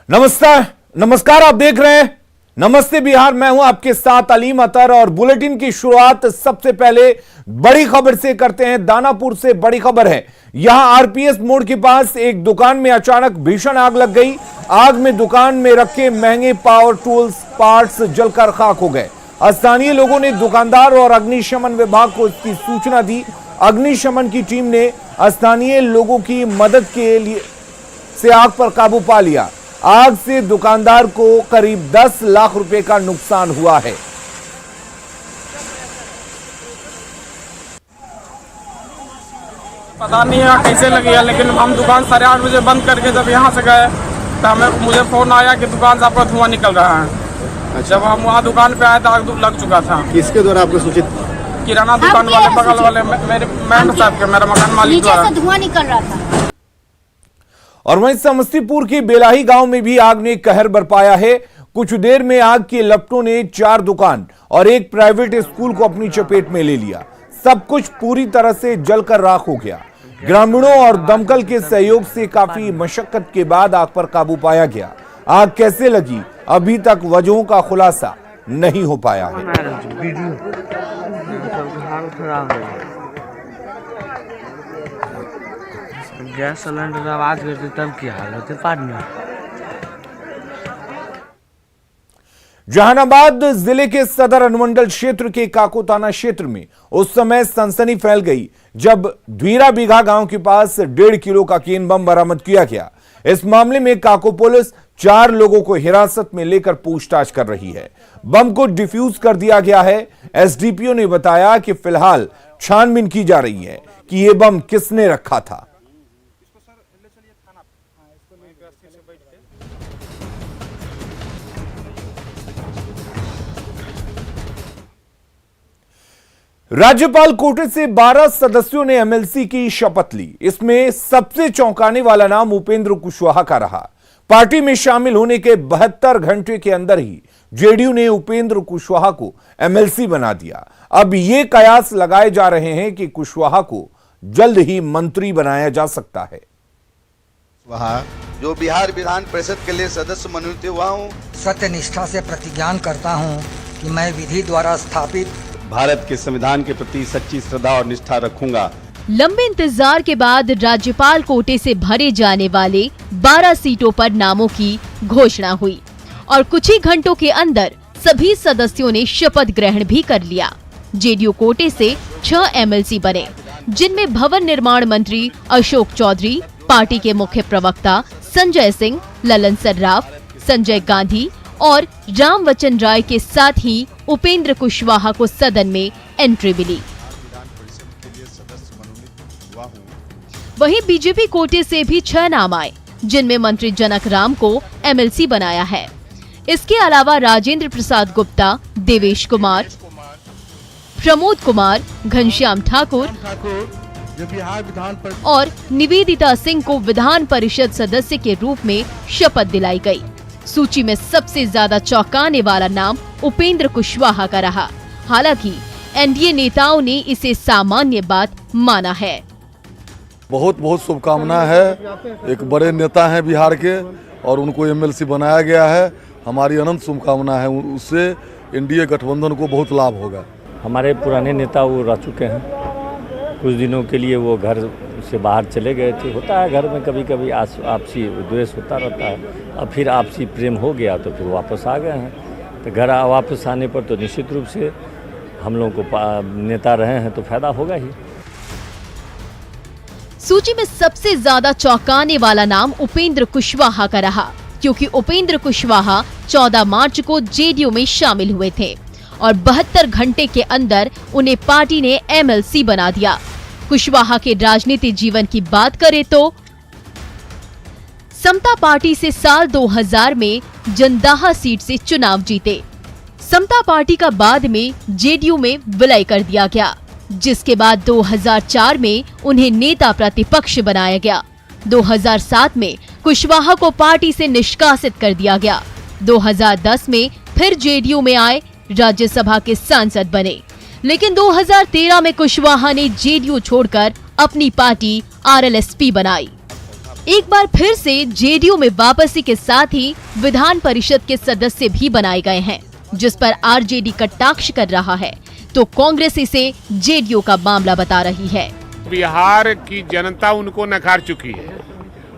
नमस्कार, आप देख रहे हैं नमस्ते बिहार। मैं हूं आपके साथ अलीम अतर और बुलेटिन की शुरुआत सबसे पहले बड़ी खबर से करते हैं। दानापुर से बड़ी खबर है। यहां आरपीएस मोड़ के पास एक दुकान में अचानक भीषण आग लग गई। आग में दुकान में रखे महंगे पावर टूल्स पार्ट्स जलकर खाक हो गए। स्थानीय लोगों ने दुकानदार और अग्निशमन विभाग को इसकी सूचना दी। अग्निशमन की टीम ने स्थानीय लोगों की मदद के लिए से आग पर काबू पा लिया। आग से दुकानदार को करीब 10 लाख रुपए का नुकसान हुआ है। पता नहीं है कैसे लगी है, लेकिन हम दुकान 8:30 बजे बंद करके जब यहाँ से गए तो मुझे फोन आया कि दुकान से आपका धुआं निकल रहा है। जब हम वहाँ दुकान पे आए तो आग लग चुका था। किसके द्वारा आपको सूचित? किराना दुकान वाले बगल वाले मेरे मैम साहब के, मेरा मकान मालिक द्वारा धुआं निकल रहा था। और वहीं समस्तीपुर के बेलाही गांव में भी आग ने कहर बरपाया है। कुछ देर में आग की लपटों ने 4 दुकान और एक प्राइवेट स्कूल को अपनी चपेट में ले लिया। सब कुछ पूरी तरह से जलकर राख हो गया। ग्रामीणों और दमकल के सहयोग से काफी मशक्कत के बाद आग पर काबू पाया गया। आग कैसे लगी अभी तक वजहों का खुलासा नहीं हो पाया है। गैस सिलेंडर आवाज करते तब की हाल होते पानी। जहानाबाद जिले के सदर अनुमंडल क्षेत्र के काकोताना क्षेत्र में उस समय सनसनी फैल गई जब धीरा बीघा गांव के पास 1.5 किलो का केन बम बरामद किया गया। इस मामले में काको पुलिस 4 लोगों को हिरासत में लेकर पूछताछ कर रही है। बम को डिफ्यूज कर दिया गया है। एसडीपीओ ने बताया कि फिलहाल छानबीन की जा रही है कि यह बम किसने रखा था। राज्यपाल कोटे से 12 सदस्यों ने एमएलसी की शपथ ली। इसमें सबसे चौंकाने वाला नाम उपेंद्र कुशवाहा का रहा। पार्टी में शामिल होने के 72 घंटे के अंदर ही जेडीयू ने उपेंद्र कुशवाहा को एमएलसी बना दिया। अब ये कयास लगाए जा रहे हैं कि कुशवाहा को जल्द ही मंत्री बनाया जा सकता है। वहाँ जो बिहार विधान परिषद के लिए सदस्य मनोनीत हुआ हूँ, सत्यनिष्ठा से प्रतिज्ञान करता हूँ कि मैं विधि द्वारा स्थापित भारत के संविधान के प्रति सच्ची श्रद्धा और निष्ठा रखूंगा। लंबे इंतजार के बाद राज्यपाल कोटे से भरे जाने वाले 12 सीटों पर नामों की घोषणा हुई और कुछ ही घंटों के अंदर सभी सदस्यों ने शपथ ग्रहण भी कर लिया। जेडीयू कोटे से 6 एमएलसी बने, जिनमें भवन निर्माण मंत्री अशोक चौधरी, पार्टी के मुख्य प्रवक्ता संजय सिंह, ललन सर्राफ, संजय गांधी और रामवचन राय के साथ ही उपेंद्र कुशवाहा को सदन में एंट्री मिली। वहीं बीजेपी कोटे से भी 6 नाम आए, जिनमें मंत्री जनक राम को एमएलसी बनाया है। इसके अलावा राजेंद्र प्रसाद गुप्ता, देवेश कुमार, प्रमोद कुमार, घनश्याम ठाकुर और निवेदिता सिंह को विधान परिषद सदस्य के रूप में शपथ दिलाई गई। सूची में सबसे ज्यादा चौंकाने वाला नाम उपेंद्र कुशवाहा का रहा। हालांकि एनडीए नेताओं ने इसे सामान्य बात माना है। बहुत बहुत शुभकामना है। एक बड़े नेता हैं बिहार के और उनको एमएलसी बनाया गया है। हमारी अनंत शुभकामना है। उससे एनडीए गठबंधन को बहुत लाभ होगा। हमारे पुराने नेता वो रह चुके हैं। कुछ दिनों के लिए वो घर से बाहर चले गए थे। होता है घर में कभी कभी आपसी द्वेष होता रहता है। अब फिर आपसी प्रेम हो गया तो फिर वापस आ गए हैं। तो घर वापस आने पर तो निश्चित रूप से हम लोगों को नेता रहे हैं तो फायदा होगा ही। सूची में सबसे ज्यादा चौंकाने वाला नाम उपेंद्र कुशवाहा का रहा, क्योंकि उपेंद्र कुशवाहा 14 मार्च को जेडीयू में शामिल हुए थे और 72 घंटे के अंदर उन्हें पार्टी ने एमएलसी बना दिया। कुशवाहा के राजनीतिक जीवन की बात करें तो समता पार्टी से साल 2000 में जंदाहा सीट से चुनाव जीते। समता पार्टी का बाद में जेडीयू में विलय कर दिया गया, जिसके बाद 2004 में उन्हें नेता प्रतिपक्ष बनाया गया। 2007 में कुशवाहा को पार्टी से निष्कासित कर दिया गया। 2010 में फिर जेडीयू में आए, राज्यसभा के सांसद बने, लेकिन 2013 में कुशवाहा ने जेडीयू छोड़कर अपनी पार्टी आरएलएसपी बनाई। एक बार फिर से जेडीयू में वापसी के साथ ही विधान परिषद के सदस्य भी बनाए गए हैं, जिस पर आरजेडी कटाक्ष कर रहा है तो कांग्रेस इसे जेडीयू का मामला बता रही है। बिहार की जनता उनको नकार चुकी है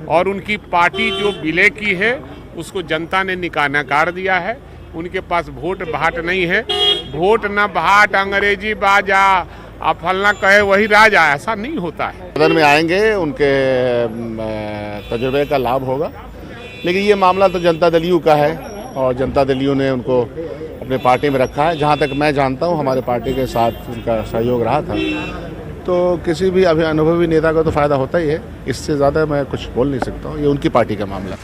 और उनकी पार्टी जो विलय की है उसको जनता ने नकार दिया है। उनके पास वोट भाट नहीं है, वोट न भाट, अंग्रेजी बाजा, आप फलना कहे वही राजा, ऐसा नहीं होता है। सदन में आएंगे, उनके तजुर्बे का लाभ होगा, लेकिन ये मामला तो जनता दल यू का है और जनता दल यू ने उनको अपने पार्टी में रखा है। जहाँ तक मैं जानता हूँ हमारे पार्टी के साथ उनका सहयोग रहा था, तो किसी भी अनुभवी नेता का तो फायदा होता ही है। इससे ज्यादा मैं कुछ बोल नहीं सकता हूँ, ये उनकी पार्टी का मामला।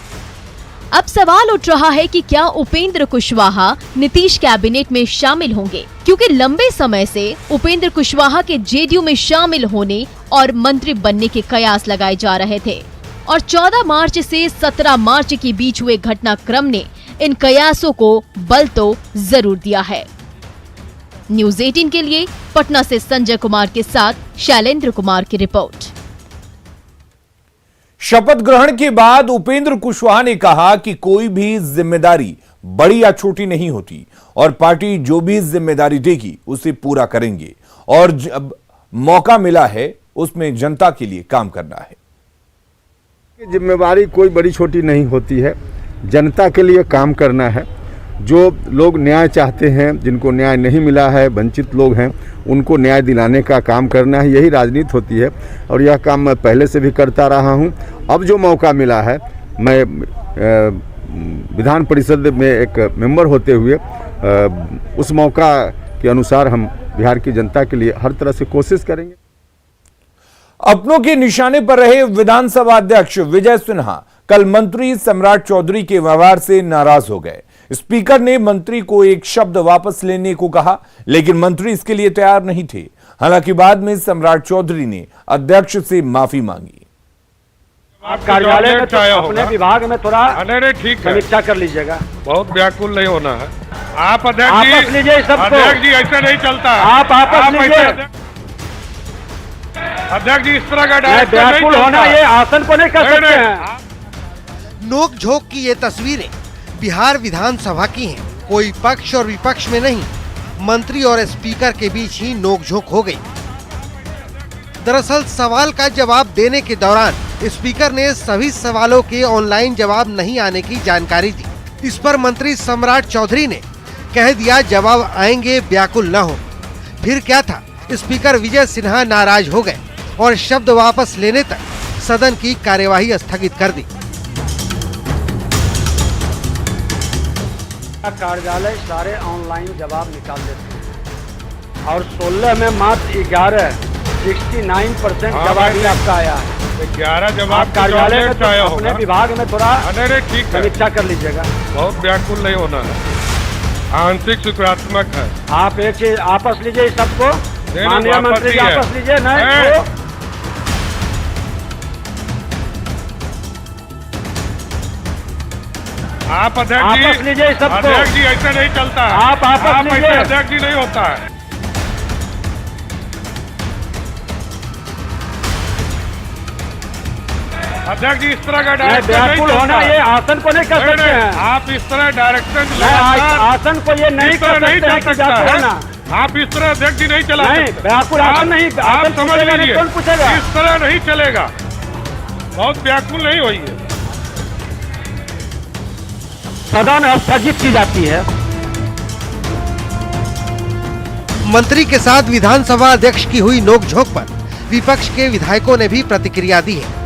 अब सवाल उठ रहा है कि क्या उपेंद्र कुशवाहा नीतीश कैबिनेट में शामिल होंगे, क्योंकि लंबे समय से उपेंद्र कुशवाहा के जेडीयू में शामिल होने और मंत्री बनने के कयास लगाए जा रहे थे और 14 मार्च से 17 मार्च के बीच हुए घटनाक्रम ने इन कयासों को बल तो जरूर दिया है। न्यूज़ 18 के लिए पटना से संजय कुमार के साथ शैलेंद्र कुमार की रिपोर्ट। शपथ ग्रहण के बाद उपेंद्र कुशवाहा ने कहा कि कोई भी जिम्मेदारी बड़ी या छोटी नहीं होती और पार्टी जो भी जिम्मेदारी देगी उसे पूरा करेंगे और जब मौका मिला है उसमें जनता के लिए काम करना है। जिम्मेदारी कोई बड़ी छोटी नहीं होती है, जनता के लिए काम करना है। जो लोग न्याय चाहते हैं, जिनको न्याय नहीं मिला है, वंचित लोग हैं, उनको न्याय दिलाने का काम करना है, यही राजनीति होती है और यह काम मैं पहले से भी करता रहा हूं। अब जो मौका मिला है, मैं विधान परिषद में एक मेंबर होते हुए उस मौका के अनुसार हम बिहार की जनता के लिए हर तरह से कोशिश करेंगे। अपनों के निशाने पर रहे विधानसभा अध्यक्ष विजय सिन्हा कल मंत्री सम्राट चौधरी के व्यवहार से नाराज हो गए। स्पीकर ने मंत्री को एक शब्द वापस लेने को कहा, लेकिन मंत्री इसके लिए तैयार नहीं थे। हालांकि बाद में सम्राट चौधरी ने अध्यक्ष से माफी मांगी। आप कार्यालय में तो अपने विभाग में थोड़ा समीक्षा कर लीजिएगा, बहुत व्याकुल नहीं होना है। आप आपस लीजिए सबको। अध्यक्ष जी ऐसा नहीं चलता। आप आपस लीजिए। अध्यक्ष जी इस तरह का व्याकुल होना ये आसन को नहीं कर सकते हैं। नोक झोंक की ये तस्वीरें बिहार विधानसभा की हैं। कोई पक्ष और विपक्ष में नहीं, मंत्री और स्पीकर के बीच ही नोकझोंक हो गई। दरअसल सवाल का जवाब देने के दौरान स्पीकर ने सभी सवालों के ऑनलाइन जवाब नहीं आने की जानकारी दी। इस पर मंत्री सम्राट चौधरी ने कह दिया जवाब आएंगे, व्याकुल न हो। फिर क्या था, स्पीकर विजय सिन्हा नाराज हो गए और शब्द वापस लेने तक सदन की कार्यवाही स्थगित कर दी। कार्यालय सारे ऑनलाइन जवाब निकाल देते हैं और 16 में मात्र 69% जवाब ही आपका आया है। 11 जवाब कार्यालय में तो अपने विभाग में थोड़ा समीक्षा कर लीजिएगा, बहुत व्याकुल नहीं होना है, आंशिक सकारात्मक है। आप एक चीज आपस लीजिए सबको, माननीय मंत्री जी आपस लीजिए। नहीं आप आपस लीजिए सबको। अध्यक्ष जी ऐसा नहीं चलता। आप आपस लीजिए। अध्यक्ष जी नहीं होता है। अध्यक्ष जी इस तरह का डायरेक्शन व्याकुल होना ये आसन को नहीं कर सकते हैं। आप इस तरह डायरेक्शन आसन को ये नहीं कर सकते हैं। आप इस तरह अध्यक्ष जी नहीं चला सकते। व्याकुल आसन नहीं, आप समझ लीजिए, कौन पूछेगा? इस तरह नहीं चलेगा, बहुत व्याकुल नहीं होइए। सदन स्थगित की जाती है। मंत्री के साथ विधानसभा अध्यक्ष की हुई नोकझोंक पर विपक्ष के विधायकों ने भी प्रतिक्रिया दी है।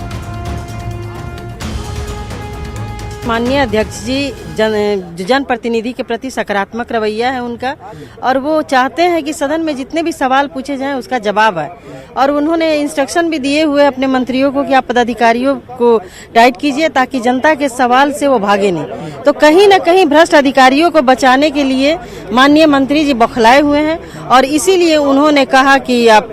माननीय अध्यक्ष जी जनप्रतिनिधि के प्रति सकारात्मक रवैया है उनका और वो चाहते हैं कि सदन में जितने भी सवाल पूछे जाएं उसका जवाब है और उन्होंने इंस्ट्रक्शन भी दिए हुए अपने मंत्रियों को कि आप पदाधिकारियों को टाइट कीजिए ताकि जनता के सवाल से वो भागे नहीं। तो कहीं न कहीं भ्रष्ट अधिकारियों को बचाने के लिए माननीय मंत्री जी बौखलाए हुए हैं और इसीलिए उन्होंने कहा कि आप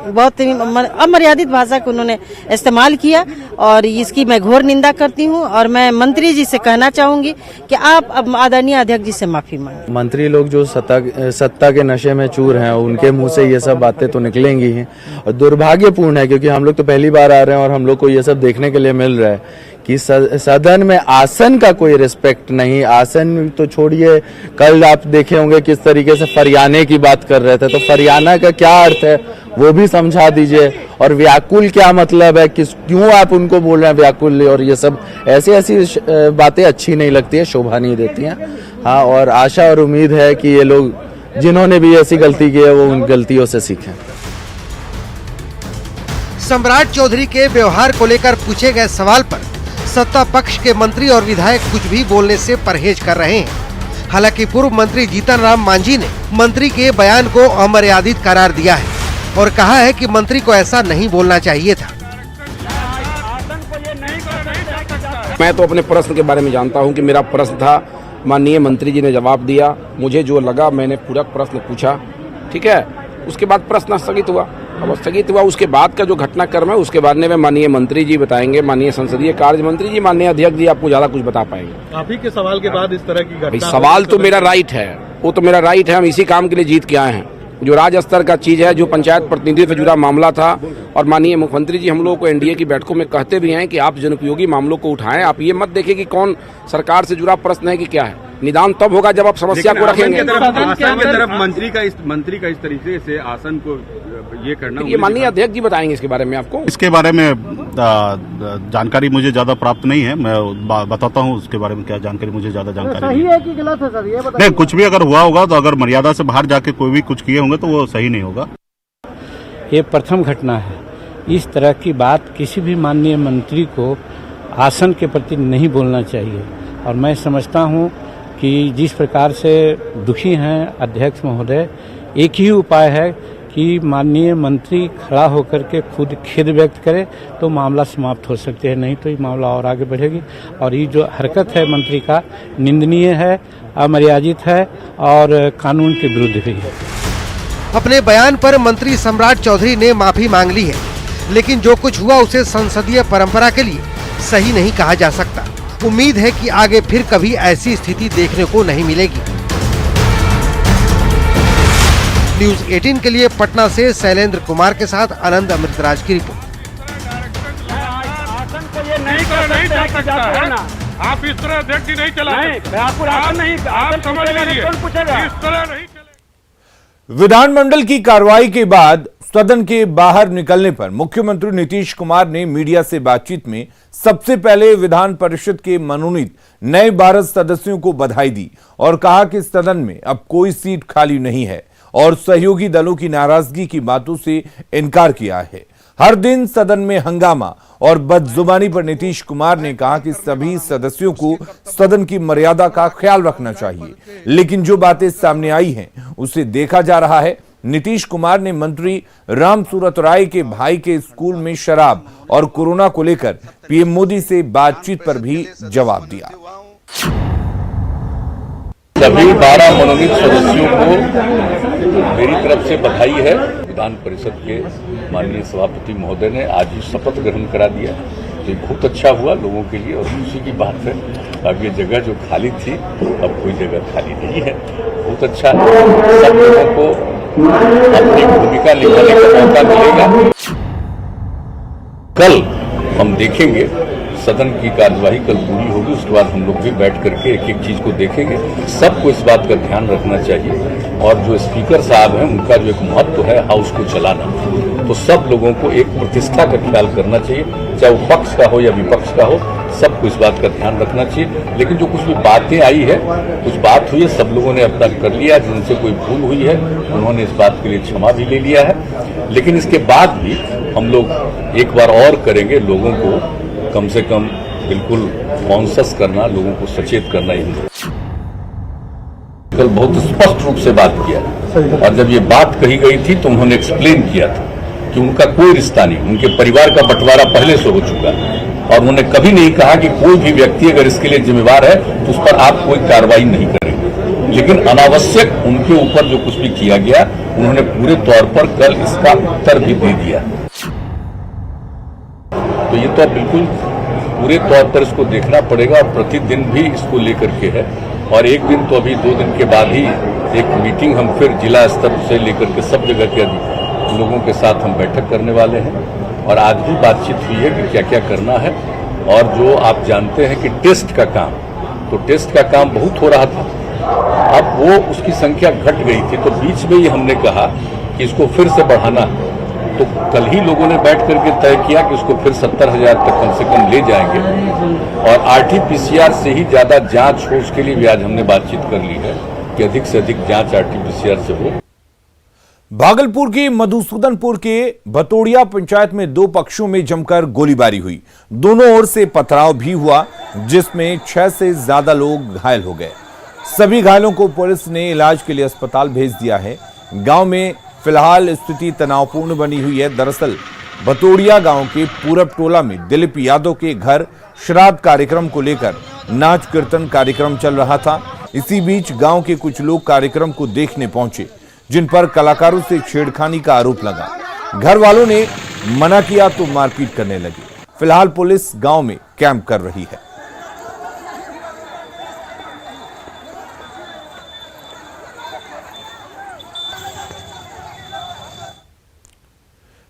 बहुत ही अमर्यादित भाषा को उन्होंने इस्तेमाल किया और इसकी मैं घोर निंदा करती हूं। और मैं मंत्री जी से कहना चाहूंगी कि आप आदरणीय अध्यक्ष जी से माफी मांगे। मंत्री लोग जो सत्ता के नशे में चूर हैं, उनके मुंह से ये सब बातें तो निकलेंगी ही और दुर्भाग्यपूर्ण है, क्योंकि हम लोग तो पहली बार आ रहे हैं और हम लोग को ये सब देखने के लिए मिल रहा है कि सदन में आसन का कोई रिस्पेक्ट नहीं। आसन तो छोड़िए, कल आप देखे होंगे किस तरीके से फरियाने की बात कर रहे थे, तो फरियाना का क्या अर्थ है वो भी समझा दीजिए। और व्याकुल क्या मतलब है, क्यों आप उनको बोल रहे हैं व्याकुल, और ये सब ऐसी बातें अच्छी नहीं लगती है, शोभा नहीं देती हैं। हाँ, और आशा और उम्मीद है कि ये लोग जिन्होंने भी ऐसी गलती की है वो उन गलतियों से सीखें। सम्राट चौधरी के व्यवहार को लेकर पूछे गए सवाल पर सत्ता पक्ष के मंत्री और विधायक कुछ भी बोलने से परहेज कर रहे हैं। हालांकि पूर्व मंत्री जीतन राम मांझी ने मंत्री के बयान को अमर्यादित करार दिया है और कहा है कि मंत्री को ऐसा नहीं बोलना चाहिए था। मैं तो अपने प्रश्न के बारे में जानता हूं कि मेरा प्रश्न था, माननीय मंत्री जी ने जवाब दिया, मुझे जो लगा मैंने पूरा प्रश्न पूछा, ठीक है। उसके बाद प्रश्न स्थगित हुआ। अब स्थगित हुआ, उसके बाद का जो घटनाक्रम है उसके बारे में माननीय मंत्री जी बताएंगे, माननीय संसदीय कार्य मंत्री जी, माननीय अध्यक्ष जी आपको ज्यादा कुछ बता पाएंगे। आप ही के सवाल के बाद इस तरह की घटना, सवाल तो मेरा राइट है, वो तो मेरा राइट है, हम इसी काम के लिए जीत के आए हैं। जो राज्य स्तर का चीज है, जो पंचायत प्रतिनिधित्व से जुड़ा मामला था, और माननीय मुख्यमंत्री जी हम लोगों को एनडीए की बैठकों में कहते भी हैं कि आप जनोपयोगी मामलों को उठाएं, आप ये मत देखें कि कौन सरकार से जुड़ा प्रश्न है कि क्या है। निदान तब होगा जब आप समस्या को रखेंगे। मंत्री का इस तरीके से आसन को ये करना, ये माननीय अध्यक्ष जी बताएंगे इसके बारे में आपको। इसके बारे में जानकारी मुझे ज्यादा प्राप्त नहीं है, मैं बताता हूँ उसके बारे में क्या जानकारी, मुझे ज्यादा जानकारी सही है कि गलत है सर, ये बताइए। नहीं, कुछ भी अगर हुआ होगा तो अगर मर्यादा से बाहर जाके कोई भी कुछ किए होंगे तो वो सही नहीं होगा। ये प्रथम घटना है। इस तरह की बात किसी भी माननीय मंत्री को आसन के प्रति नहीं बोलना चाहिए। और मैं समझता हूँ कि जिस प्रकार से दुखी हैं अध्यक्ष महोदय, एक ही उपाय है कि माननीय मंत्री खड़ा होकर के खुद खेद व्यक्त करे तो मामला समाप्त हो सकते हैं, नहीं तो ये मामला और आगे बढ़ेगी। और ये जो हरकत है मंत्री का निंदनीय है, अमर्यादित है और कानून के विरुद्ध भी है। अपने बयान पर मंत्री सम्राट चौधरी ने माफी मांग ली है, लेकिन जो कुछ हुआ उसे संसदीय परंपरा के लिए सही नहीं कहा जा सकता। उम्मीद है कि आगे फिर कभी ऐसी स्थिति देखने को नहीं मिलेगी। न्यूज 18 के लिए पटना से शैलेंद्र कुमार के साथ आनंद अमृतराज की रिपोर्ट। आप इस तरह अध्यक्ष नहीं चला, आप समझ लीजिए। विधानमंडल की कार्रवाई के बाद सदन के बाहर निकलने पर मुख्यमंत्री नीतीश कुमार ने मीडिया से बातचीत में सबसे पहले विधान परिषद के मनोनीत नए 12 सदस्यों को बधाई दी और कहा कि सदन में अब कोई सीट खाली नहीं है और सहयोगी दलों की नाराजगी की बातों से इनकार किया है। हर दिन सदन में हंगामा और बदजुबानी पर नीतीश कुमार ने कहा कि सभी सदस्यों को सदन की मर्यादा का ख्याल रखना चाहिए, लेकिन जो बातें सामने आई हैं उसे देखा जा रहा है। नीतीश कुमार ने मंत्री राम सूरत राय के भाई के स्कूल में शराब और कोरोना को लेकर पीएम मोदी से बातचीत पर भी जवाब दिया। सभी 12 मनोनीत सदस्यों को मेरी तरफ से बधाई है। विधान परिषद के माननीय सभापति महोदय ने आज ही शपथ ग्रहण करा दिया, तो बहुत अच्छा हुआ लोगों के लिए और खुशी की बात है। अब ये जगह जो खाली थी अब कोई जगह खाली नहीं है, बहुत अच्छा है। सब लोगों को अपनी भूमिका निभाने का मौका मिलेगा। कल हम देखेंगे सदन की कार्यवाही कल पूरी होगी, उसके बाद हम लोग भी बैठ करके एक एक चीज को देखेंगे। सबको इस बात का ध्यान रखना चाहिए और जो स्पीकर साहब हैं उनका जो एक महत्व है हाउस को चलाना, तो सब लोगों को एक प्रतिष्ठा का ख्याल करना चाहिए, चाहे वो पक्ष का हो या विपक्ष का हो, सबको इस बात का ध्यान रखना चाहिए। लेकिन जो कुछ भी बातें आई है, कुछ बात हुई है, सब लोगों ने अपना कर लिया, जिनसे कोई भूल हुई है उन्होंने इस बात के लिए क्षमा भी ले लिया है। लेकिन इसके बाद भी हम लोग एक बार और करेंगे, लोगों को कम से कम बिल्कुल कॉन्शियस करना, लोगों को सचेत करना ही। कल बहुत स्पष्ट रूप से बात किया और जब ये बात कही गई थी तो उन्होंने एक्सप्लेन किया था कि उनका कोई रिश्ता नहीं, उनके परिवार का बंटवारा पहले से हो चुका है और उन्होंने कभी नहीं कहा कि कोई भी व्यक्ति अगर इसके लिए जिम्मेवार है तो उस पर आप कोई कार्रवाई नहीं करेंगे। लेकिन अनावश्यक उनके ऊपर जो कुछ भी किया गया उन्होंने पूरे तौर पर कल इसका उत्तर भी दे दिया। तो ये तो अब बिल्कुल पूरे तौर पर इसको देखना पड़ेगा और प्रतिदिन भी इसको लेकर के है। और एक दिन तो अभी 2 दिन के बाद ही एक मीटिंग हम फिर जिला स्तर से लेकर के सब जगह के लोगों के साथ हम बैठक करने वाले हैं। और आज भी बातचीत हुई है कि क्या क्या करना है। और जो आप जानते हैं कि टेस्ट का काम, तो टेस्ट का काम बहुत हो रहा था, अब वो उसकी संख्या घट गई थी। तो बीच में ही हमने कहा कि इसको फिर से बढ़ाना है। तो कल ही लोगों ने बैठ करके तय किया कि उसको फिर 70,000 तक कम से कम ले जाएंगे और RT-PCR से ही ज्यादा जांच हो, उसके लिए भी आज हमने बातचीत कर ली है कि अधिक से अधिक जांच RT-PCR से हो। भागलपुर के मधुसूदनपुर के भतोड़िया पंचायत में 2 पक्षों में जमकर गोलीबारी हुई। दोनों ओर से पथराव भी हुआ, जिसमें 6 से ज्यादा लोग घायल हो गए। सभी घायलों को पुलिस ने इलाज के लिए अस्पताल भेज दिया है। गांव में फिलहाल स्थिति तनावपूर्ण बनी हुई है। दरअसल भतोड़िया गांव के पूरब टोला में दिलीप यादव के घर श्राद्ध कार्यक्रम को लेकर नाच कीर्तन कार्यक्रम चल रहा था। इसी बीच गांव के कुछ लोग कार्यक्रम को देखने पहुंचे, जिन पर कलाकारों से छेड़खानी का आरोप लगा। घर वालों ने मना किया तो मारपीट करने लगे। फिलहाल पुलिस गांव में कैंप कर रही है।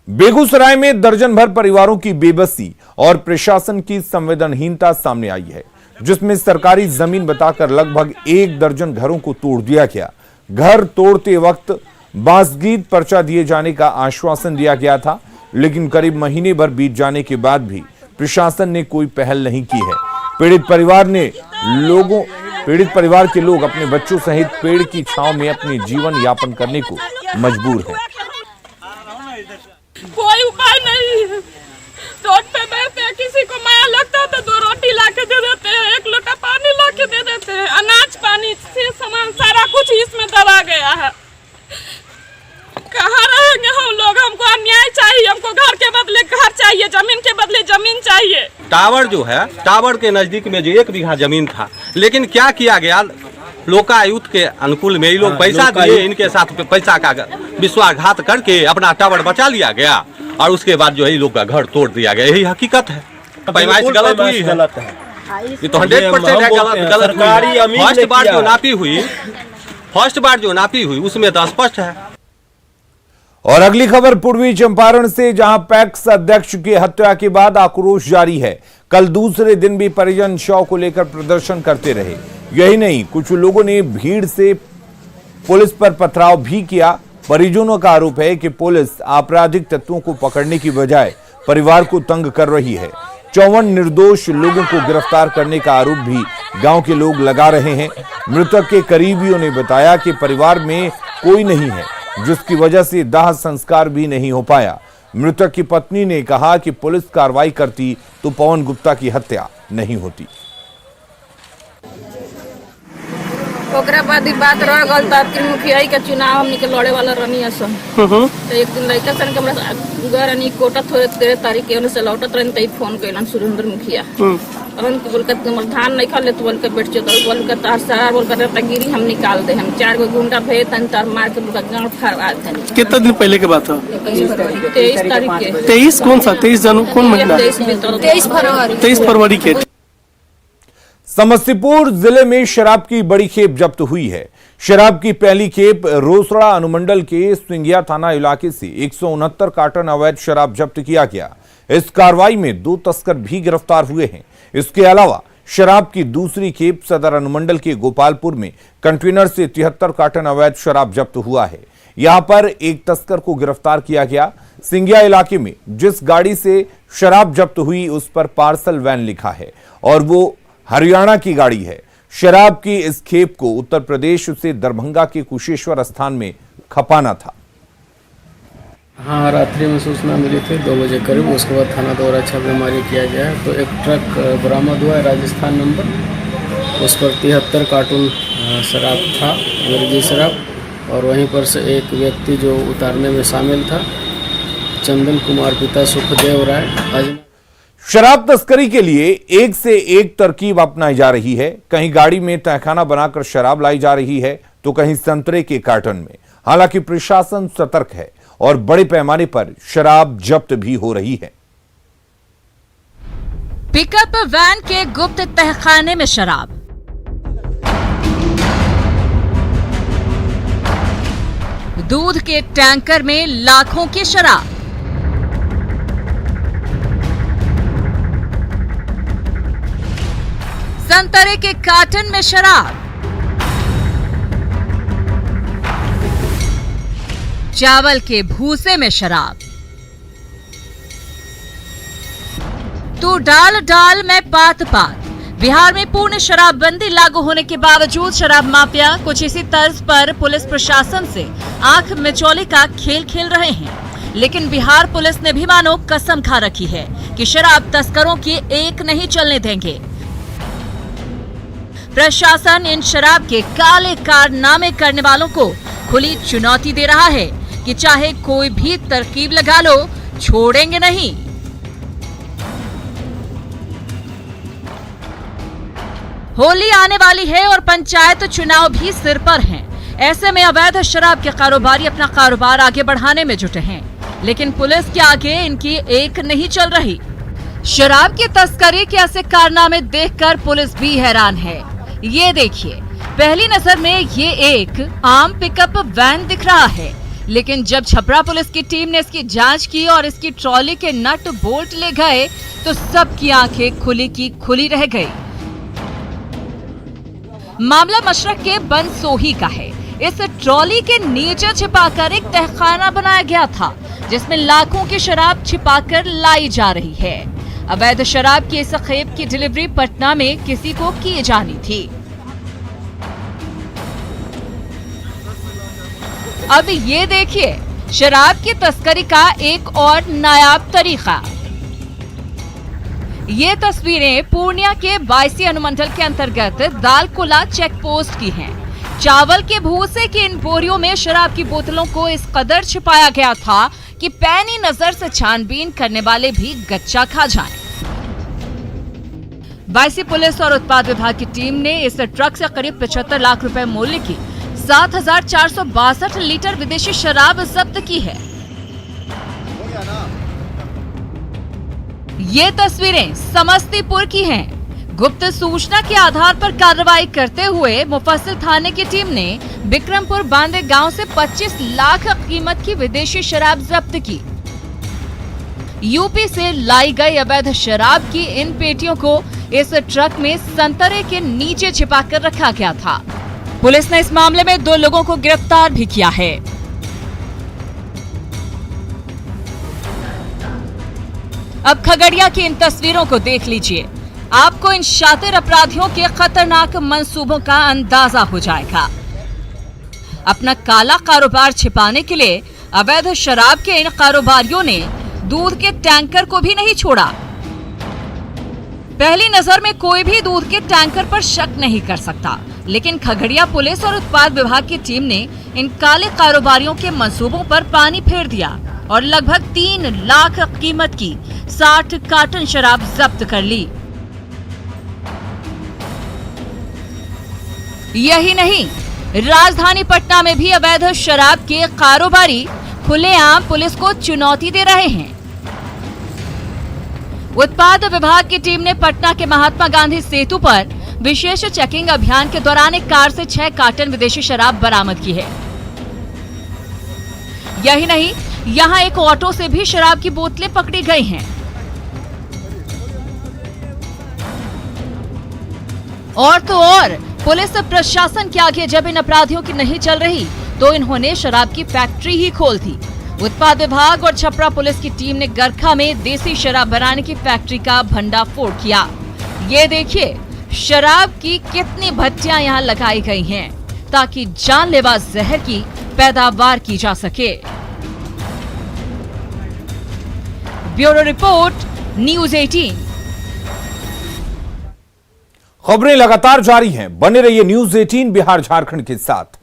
बेगूसराय में दर्जन भर परिवारों की बेबसी और प्रशासन की संवेदनहीनता सामने आई है, जिसमें सरकारी जमीन बताकर लगभग 1 दर्जन घरों को तोड़ दिया गया। घर तोड़ते वक्त बासगीत पर्चा दिए जाने का आश्वासन दिया गया था, लेकिन करीब महीने भर बीत जाने के बाद भी प्रशासन ने कोई पहल नहीं की है। पीड़ित परिवार के लोग अपने बच्चों सहित पेड़ की छांव में अपने जीवन यापन करने को मजबूर हैं। कोई उपाय नहीं है। रोड पे बैठते हैं, किसी को माया लगता है तो 2 रोटी ला के दे देते हैं, 1 लोटा पानी ला के दे देते हैं। अनाज पानी से सामान सारा कुछ इसमें दबा गया है। कहाँ रहेंगे हम लोग? हमको अन्याय चाहिए, हमको घर के बदले घर चाहिए, जमीन के बदले जमीन चाहिए। टावर जो है, टावर के नजदीक में जो 1 बीघा जमीन था, लेकिन क्या किया गया, लोकायुक्त के अनुकूल में ये लोग पैसा दिए, इनके साथ पैसा का विश्वासघात करके अपना टावर बचा लिया गया और उसके बाद जो है ये लोग का घर तोड़ दिया गया। यही हकीकत है। पैमाइश गलत हुई है, ये तो 100% है गलत हुई। फर्स्ट बार जो नापी हुई उसमें तो स्पष्ट है। और अगली खबर पूर्वी चंपारण से, जहां पैक्स अध्यक्ष की हत्या के बाद आक्रोश जारी है। कल दूसरे दिन भी परिजन शव को लेकर प्रदर्शन करते रहे। यही नहीं, कुछ लोगों ने भीड़ से पुलिस पर पथराव भी किया। परिजनों का आरोप है कि पुलिस आपराधिक तत्वों को पकड़ने की बजाय परिवार को तंग कर रही है। 54 निर्दोष लोगों को गिरफ्तार करने का आरोप भी गांव के लोग लगा रहे हैं। मृतक के करीबियों ने बताया कि परिवार में कोई नहीं है, जिसकी वजह से दाह संस्कार भी नहीं हो पाया। मृतक की पत्नी ने कहा कि पुलिस कार्रवाई करती तो पवन गुप्ता की हत्या नहीं होती। ओकरा बाद ही बात रह गल त मुखिया के चुनाव हमनी के लड़े वाला रहनी सन। तो एक दिन लड़का सन के हमरा गरनी कोटा थोड़े देर तारीख के उन्हें से लौटत रहन त फोन कैलन सुरेंद्र मुखिया। अन के बोल के तुम धान नहीं खा ले तो बोल के बैठ चो, तो बोल के तार सारा बोल के तगिरी हम निकाल दे, हम 4 गो गुंडा भेज तन तार मार के बुका गांव फरवा दे। कितना दिन पहले के बात है? 23 तारीख के। 23 कौन सा? 23 जनवरी कौन महीना? 23 फरवरी के। समस्तीपुर जिले में शराब की बड़ी खेप जब्त हुई है। शराब की पहली खेप रोसड़ा अनुमंडल के सिंगिया थाना इलाके से 169 कार्टन अवैध शराब जब्त किया गया। इस कार्रवाई में 2 तस्कर भी गिरफ्तार हुए हैं। इसके अलावा शराब की दूसरी खेप सदर अनुमंडल के गोपालपुर में कंटेनर से 73 कार्टन अवैध शराब जब्त हुआ है। यहां पर एक तस्कर को गिरफ्तार किया गया। सिंगिया इलाके में जिस गाड़ी से शराब जब्त हुई उस पर पार्सल वैन लिखा है और वो हरियाणा की गाड़ी है। शराब की इस खेप को उत्तर प्रदेश से दरभंगा के कुशेश्वर स्थान में खपाना था। हाँ, रात्रि में सूचना मिली थी 2 बजे करीब। उसके बाद थाना द्वारा छापेमारी किया गया तो एक ट्रक बरामद हुआ है राजस्थान नंबर। उस पर 73 कार्टून शराब था, अंग्रेजी शराब। और वहीं पर से एक व्यक्ति जो उतारने में शामिल था, चंदन कुमार पिता सुखदेव राय। शराब तस्करी के लिए एक से एक तरकीब अपनाई जा रही है। कहीं गाड़ी में तहखाना बनाकर शराब लाई जा रही है तो कहीं संतरे के कार्टन में। हालांकि प्रशासन सतर्क है और बड़े पैमाने पर शराब जब्त भी हो रही है। पिकअप वैन के गुप्त तहखाने में शराब, दूध के टैंकर में लाखों की शराब, संतरे के कार्टन में शराब, चावल के भूसे में शराब। तू डाल डाल में पात पात। बिहार में पूर्ण शराबबंदी लागू होने के बावजूद शराब माफिया कुछ इसी तर्ज पर पुलिस प्रशासन से आंख मिचौली का खेल खेल रहे हैं। लेकिन बिहार पुलिस ने भी मानो कसम खा रखी है कि शराब तस्करों की एक नहीं चलने देंगे। प्रशासन इन शराब के काले कारनामे करने वालों को खुली चुनौती दे रहा है कि चाहे कोई भी तरकीब लगा लो, छोड़ेंगे नहीं। होली आने वाली है और पंचायत चुनाव भी सिर पर हैं। ऐसे में अवैध शराब के कारोबारी अपना कारोबार आगे बढ़ाने में जुटे हैं, लेकिन पुलिस के आगे इनकी एक नहीं चल रही। शराब की तस्करी के ऐसे कारनामे देखकर पुलिस भी हैरान है। ये देखिए, पहली नजर में ये एक आम पिकअप वैन दिख रहा है, लेकिन जब छपरा पुलिस की टीम ने इसकी जांच की और इसकी ट्रॉली के नट बोल्ट ले गए तो सबकी आंखें खुली की खुली रह गई। मामला मशरक के बनसोही का है। इस ट्रॉली के नीचे छिपाकर एक तहखाना बनाया गया था, जिसमें लाखों की शराब छिपाकर लाई जा रही है। अवैध शराब की इस खेप की डिलीवरी पटना में किसी को की जानी थी। अब ये देखिए शराब की तस्करी का एक और नायाब तरीका। ये तस्वीरें पूर्णिया के 22 अनुमंडल के अंतर्गत दालकोला चेक पोस्ट की हैं। चावल के भूसे की इन बोरियों में शराब की बोतलों को इस कदर छिपाया गया था कि पैनी नजर से छानबीन करने वाले भी गच्चा खा जाएं। 22 पुलिस और उत्पाद विभाग की टीम ने इस ट्रक से करीब 75 लाख रुपए मूल्य की 7,462 लीटर विदेशी शराब जब्त की है। ये तस्वीरें समस्तीपुर की हैं। गुप्त सूचना के आधार पर कार्रवाई करते हुए मुफस्सिल थाने की टीम ने बिक्रमपुर बांदे गांव से 25 लाख कीमत की विदेशी शराब जब्त की। यूपी से लाई गई अवैध शराब की इन पेटियों को इस ट्रक में संतरे के नीचे छिपाकर रखा गया था। पुलिस ने इस मामले में 2 लोगों को गिरफ्तार भी किया है। अब खगड़िया की इन तस्वीरों को देख लीजिए। आपको इन शातिर अपराधियों के खतरनाक मंसूबों का अंदाजा हो जाएगा। अपना काला कारोबार छिपाने के लिए अवैध शराब के इन कारोबारियों ने दूध के टैंकर को भी नहीं छोड़ा। पहली नजर में कोई भी दूध के टैंकर पर शक नहीं कर सकता, लेकिन खगड़िया पुलिस और उत्पाद विभाग की टीम ने इन काले कारोबारियों के मंसूबों पर पानी फेर दिया और लगभग 3 लाख कीमत की 60 कार्टन शराब जब्त कर ली। यही नहीं, राजधानी पटना में भी अवैध शराब के कारोबारी खुलेआम पुलिस को चुनौती दे रहे हैं। उत्पाद विभाग की टीम ने पटना के महात्मा गांधी सेतु पर विशेष चेकिंग अभियान के दौरान एक कार से 6 कार्टन विदेशी शराब बरामद की है। यही नहीं, यहाँ एक ऑटो से भी शराब की बोतलें पकड़ी गई हैं। और तो और, पुलिस प्रशासन के आगे जब इन अपराधियों की नहीं चल रही तो इन्होंने शराब की फैक्ट्री ही खोल दी। उत्पाद विभाग और छपरा पुलिस की टीम ने गरखा में देसी शराब बनाने की फैक्ट्री का भंडाफोड़ किया। ये देखिए शराब की कितनी भट्टियां यहाँ लगाई गई हैं ताकि जानलेवा जहर की पैदावार की जा सके। Bureau report, news 18। खबरें लगातार जारी हैं, बने रहिए न्यूज़ 18 बिहार झारखंड के साथ।